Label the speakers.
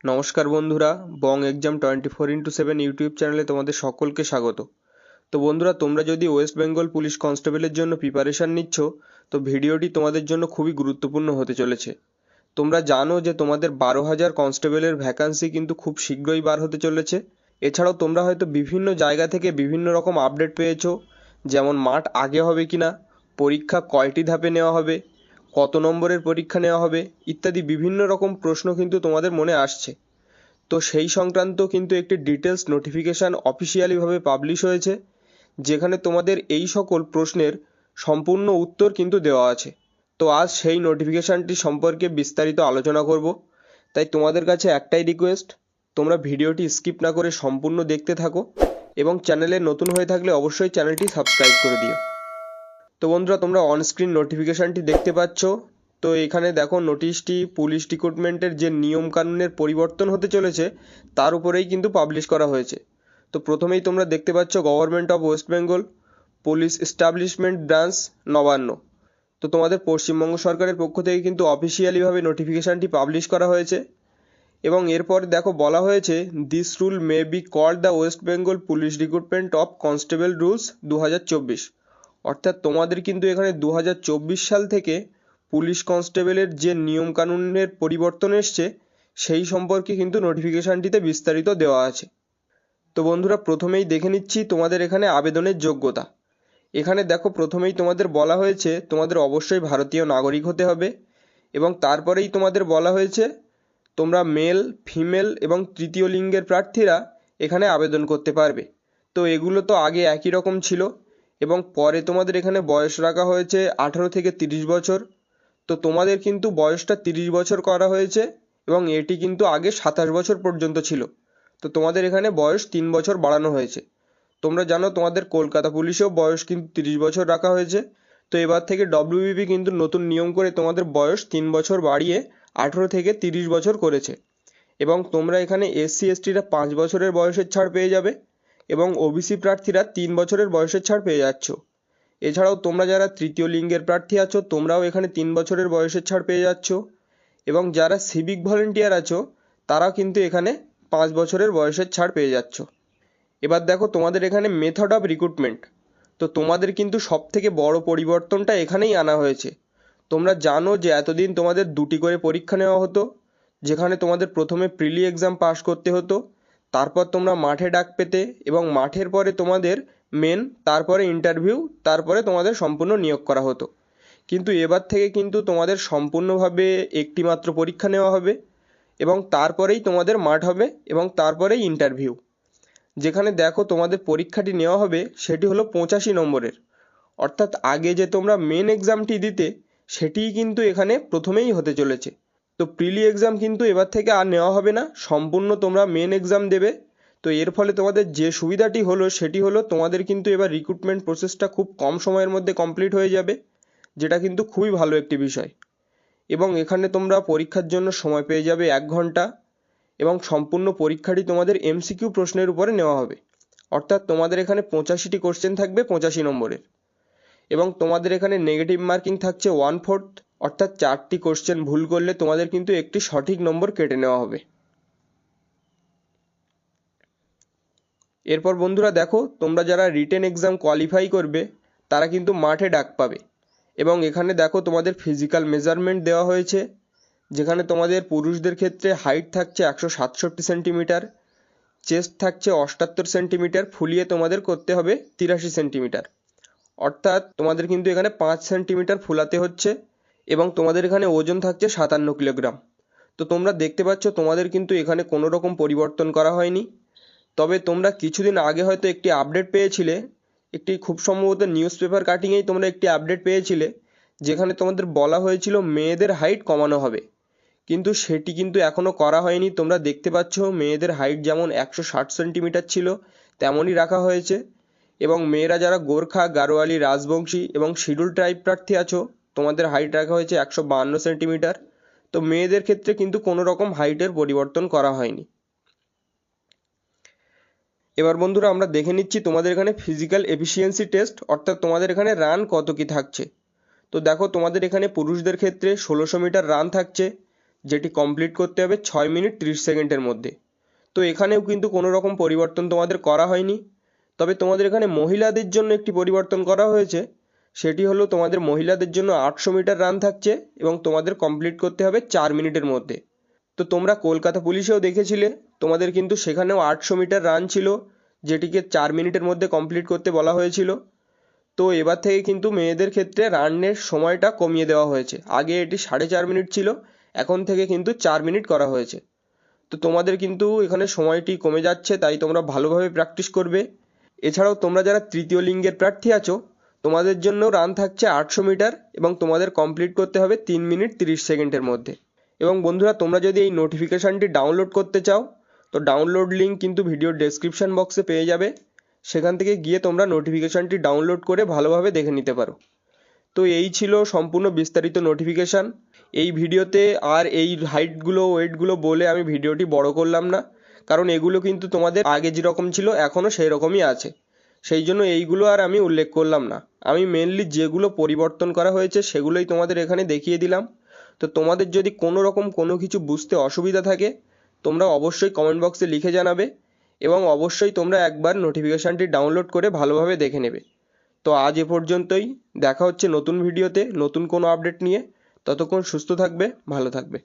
Speaker 1: নমস্কার বন্ধুরা, বং exam 24x7 YouTube চ্যানেলে তোমাদের সকলকে স্বাগত। তো বন্ধুরা, তোমরা যদি ওয়েস্ট বেঙ্গল পুলিশ কনস্টেবলের জন্য প্রিপারেশান নিচ্ছ, তো ভিডিওটি তোমাদের জন্য খুবই গুরুত্বপূর্ণ হতে চলেছে। তোমরা জানো যে তোমাদের 12,000 কনস্টেবলের ভ্যাকান্সি কিন্তু খুব শীঘ্রই বার হতে চলেছে। এছাড়াও তোমরা হয়তো বিভিন্ন জায়গা থেকে বিভিন্ন রকম আপডেট পেয়েছো, যেমন মাঠ আগে হবে কিনা, পরীক্ষা কয়টি ধাপে নেওয়া হবে, কত নম্বরের পরীক্ষা নেওয়া হবে ইত্যাদি বিভিন্ন রকম প্রশ্ন কিন্তু তোমাদের মনে আসছে। তো সেই সংক্রান্ত কিন্তু একটি ডিটেলস নোটিফিকেশান অফিসিয়ালিভাবে পাবলিশ হয়েছে, যেখানে তোমাদের এই সকল প্রশ্নের সম্পূর্ণ উত্তর কিন্তু দেওয়া আছে। তো আজ সেই নোটিফিকেশানটি সম্পর্কে বিস্তারিত আলোচনা করব। তাই তোমাদের কাছে একটাই রিকোয়েস্ট, তোমরা ভিডিওটি স্কিপ না করে সম্পূর্ণ দেখতে থাকো এবং চ্যানেলে নতুন হয়ে থাকলে অবশ্যই চ্যানেলটি সাবস্ক্রাইব করে দিও। তো বন্ধুরা, তোমরা অনস্ক্রিন নোটিফিকেশানটি দেখতে পাচ্ছ। তো এখানে দেখো, নোটিশটি পুলিশ রিক্রুটমেন্টের যে নিয়ম কানুনের পরিবর্তন হতে চলেছে তার উপরেই কিন্তু পাবলিশ করা হয়েছে। তো প্রথমেই তোমরা দেখতে পাচ্ছ government of West Bengal police establishment branch Nabanna. তো তোমাদের পশ্চিমবঙ্গ সরকারের পক্ষ থেকে কিন্তু অফিসিয়ালিভাবে নোটিফিকেশানটি পাবলিশ করা হয়েছে। এবং এরপর দেখো বলা হয়েছে, this rule may be called the West Bengal police recruitment of constable rules 2024। অর্থাৎ তোমাদের কিন্তু এখানে 2024 সাল থেকে পুলিশ কনস্টেবলের যে নিয়মকানুনের পরিবর্তন এসছে সেই সম্পর্কে কিন্তু নোটিফিকেশানটিতে বিস্তারিত দেওয়া আছে। তো বন্ধুরা, প্রথমেই দেখে নিচ্ছি তোমাদের এখানে আবেদনের যোগ্যতা। এখানে দেখো, প্রথমেই তোমাদের বলা হয়েছে তোমাদের অবশ্যই ভারতীয় নাগরিক হতে হবে, এবং তারপরেই তোমাদের বলা হয়েছে তোমরা মেল, ফিমেল এবং তৃতীয় লিঙ্গের প্রার্থীরা এখানে আবেদন করতে পারবে। তো এগুলো তো আগে একই রকম ছিল, এবং পরে তোমাদের এখানে বয়স রাখা হয়েছে 18 থেকে 30 বছর। তো তোমাদের কিন্তু বয়সটা 30 বছর করা হয়েছে, এবং এটি কিন্তু আগে 27 বছর পর্যন্ত ছিল। তো তোমাদের এখানে বয়স 3 বছর বাড়ানো হয়েছে। তোমরা জানো তোমাদের কলকাতা পুলিশেও বয়স কিন্তু 30 বছর রাখা হয়েছে। তো এবার থেকে ডব্লিউবিপি কিন্তু নতুন নিয়ম করে তোমাদের বয়স 3 বছর বাড়িয়ে 18 থেকে 30 বছর করেছে। এবং তোমরা এখানে এসসি এসটিরা 5 বছরের বয়সের ছাড় পেয়ে যাবে, এবং ওবিসি প্রার্থীরা 3 বছরের বয়সের ছাড় পেয়ে যাচ্ছ। এছাড়াও তোমরা যারা তৃতীয় লিঙ্গের প্রার্থী আছো তোমরাও এখানে 3 বছরের বয়সের ছাড় পেয়ে যাচ্ছ, এবং যারা সিভিক ভলেন্টিয়ার আছো তারাও কিন্তু এখানে 5 বছরের বয়সের ছাড় পেয়ে যাচ্ছ। এবার দেখো তোমাদের এখানে মেথড অফ রিক্রুটমেন্ট। তো তোমাদের কিন্তু সব থেকে বড় পরিবর্তনটা এখানেই আনা হয়েছে। তোমরা জানো যে এতদিন তোমাদের 2টি করে পরীক্ষা নেওয়া হতো, যেখানে তোমাদের প্রথমে প্রিলি এক্সাম পাস করতে হতো, তারপর তোমরা মাঠে ডাক পেতে, এবং মাঠের পরে তোমাদের মেন, তারপরে ইন্টারভিউ, তারপরে তোমাদের সম্পূর্ণ নিয়োগ করা হতো। কিন্তু এবার থেকে কিন্তু তোমাদের সম্পূর্ণভাবে একটি মাত্র পরীক্ষা নেওয়া হবে, এবং তারপরেই তোমাদের মাঠ হবে, এবং তারপরেই ইন্টারভিউ। যেখানে দেখো তোমাদের পরীক্ষাটি নেওয়া হবে সেটি হলো 85 নম্বরের। অর্থাৎ আগে যে তোমরা মেন এক্সামটি দিতে সেটিই কিন্তু এখানে প্রথমেই হতে চলেছে। তো প্রিলি এক্সাম কিন্তু এবার থেকে আর নেওয়া হবে না, সম্পূর্ণ তোমরা মেন এক্সাম দেবে। তো এর ফলে তোমাদের যে সুবিধাটি হলো সেটি হলো তোমাদের কিন্তু এবার রিক্রুটমেন্ট প্রসেসটা খুব কম সময়ের মধ্যে কমপ্লিট হয়ে যাবে, যেটা কিন্তু খুবই ভালো একটি বিষয়। এবং এখানে তোমরা পরীক্ষার জন্য সময় পেয়ে যাবে 1 ঘন্টা, এবং সম্পূর্ণ পরীক্ষাটি তোমাদের এমসিকিউ প্রশ্নের উপরে নেওয়া হবে। অর্থাৎ তোমাদের এখানে 85টি কোশ্চেন থাকবে 85 নম্বরের, এবং তোমাদের এখানে নেগেটিভ মার্কিং থাকছে 1/4। অর্থাৎ 4টি কোশ্চেন ভুল করলে তোমাদের কিন্তু একটি সঠিক নম্বর কেটে নেওয়া হবে। এরপর বন্ধুরা দেখো, তোমরা যারা রিটেন এক্সাম কোয়ালিফাই করবে তারা কিন্তু মাঠে ডাক পাবে। এবং এখানে দেখো তোমাদের ফিজিক্যাল মেজারমেন্ট দেওয়া হয়েছে, যেখানে তোমাদের পুরুষদের ক্ষেত্রে হাইট থাকছে 167 সেন্টিমিটার, চেস্ট থাকছে 78 সেন্টিমিটার, ফুলিয়ে তোমাদের করতে হবে 83 সেন্টিমিটার। অর্থাৎ তোমাদের কিন্তু এখানে 5 সেন্টিমিটার ফুলাতে হচ্ছে, এবং তোমাদের এখানে ওজন থাকছে 57 কিলোগ্রাম। তো তোমরা দেখতে পাচ্ছ তোমাদের কিন্তু এখানে কোনো রকম পরিবর্তন করা হয়নি। তবে তোমরা কিছুদিন আগে হয়তো একটি আপডেট পেয়েছিলে, একটি খুব সম্ভবত নিউজ পেপার কাটিংয়েই তোমরা একটি আপডেট পেয়েছিলে, যেখানে তোমাদের বলা হয়েছিল মেয়েদের হাইট কমানো হবে। কিন্তু সেটি কিন্তু এখনও করা হয়নি। তোমরা দেখতে পাচ্ছ মেয়েদের হাইট যেমন 160 সেন্টিমিটার ছিল তেমনই রাখা হয়েছে, এবং মেয়েরা যারা গোর্খা, গাড়োয়ালি, রাজবংশী এবং শিডিউল ট্রাইব প্রার্থী আছো তোমাদের হাইট রাখা হয়েছে 152 সেন্টিমিটার। তো মেয়েদের ক্ষেত্রে কিন্তু কোনো রকম হাইটের পরিবর্তন করা হয়নি। এবার বন্ধুরা আমরা দেখে নিচ্ছি তোমাদের এখানে ফিজিক্যাল এফিসিয়েন্সি টেস্ট, অর্থাৎ তোমাদের এখানে রান কত কি থাকছে। তো দেখো তোমাদের এখানে পুরুষদের ক্ষেত্রে 1600 মিটার রান থাকছে, যেটি কমপ্লিট করতে হবে 6 মিনিট 30 সেকেন্ডের মধ্যে। তো এখানেও কিন্তু কোনো রকম পরিবর্তন তোমাদের করা হয়নি, তবে তোমাদের এখানে মহিলাদের জন্য একটি পরিবর্তন করা হয়েছে। সেটি হলো তোমাদের মহিলাদের জন্য 800 মিটার রান থাকছে এবং তোমাদের কমপ্লিট করতে হবে 4 মিনিটের মধ্যে। তো তোমরা কলকাতা পুলিশেও দেখেছিলে, তোমাদের কিন্তু সেখানেও 800 মিটার রান ছিল, যেটিকে 4 মিনিটের মধ্যে কমপ্লিট করতে বলা হয়েছিল। তো এবার থেকে কিন্তু মেয়েদের ক্ষেত্রে রানের সময়টা কমিয়ে দেওয়া হয়েছে। আগে এটি 4.5 মিনিট ছিল, এখন থেকে কিন্তু 4 মিনিট করা হয়েছে। তো তোমাদের কিন্তু এখানে সময়টি কমে যাচ্ছে, তাই তোমরা ভালোভাবে প্র্যাকটিস করবে। এছাড়াও তোমরা যারা তৃতীয় লিঙ্গের প্রার্থী আছো, তোমাদের জন্য রান থাকছে 800 মিটার এবং তোমাদের কমপ্লিট করতে হবে 3 মিনিট 30 সেকেন্ডের মধ্যে। এবং বন্ধুরা, তোমরা যদি এই নোটিফিকেশানটি ডাউনলোড করতে চাও, তো ডাউনলোড লিঙ্ক কিন্তু ভিডিওর ডেসক্রিপশন বক্সে পেয়ে যাবে। সেখান থেকে গিয়ে তোমরা নোটিফিকেশানটি ডাউনলোড করে ভালোভাবে দেখে নিতে পারো। তো এই ছিল সম্পূর্ণ বিস্তারিত নোটিফিকেশান। এই ভিডিওতে আর এই হাইটগুলো ওয়েটগুলো বলে আমি ভিডিওটি বড় করলাম না, কারণ এগুলো কিন্তু তোমাদের আগে যেরকম ছিল এখনও সেই রকমই আছে, সেই জন্য এইগুলো আর আমি উল্লেখ করলাম না। আমি মেনলি যেগুলো পরিবর্তন করা হয়েছে সেগুলোই তোমাদের এখানে দেখিয়ে দিলাম। তো তোমাদের যদি কোনো রকম কোনো কিছু বুঝতে অসুবিধা থাকে, তোমরা অবশ্যই কমেন্ট বক্সে লিখে জানাবে এবং অবশ্যই তোমরা একবার নোটিফিকেশানটি ডাউনলোড করে ভালোভাবে দেখে নেবে। তো আজ এ পর্যন্তই, দেখা হচ্ছে নতুন ভিডিওতে নতুন কোনো আপডেট নিয়ে। ততক্ষণ সুস্থ থাকবে, ভালো থাকবে।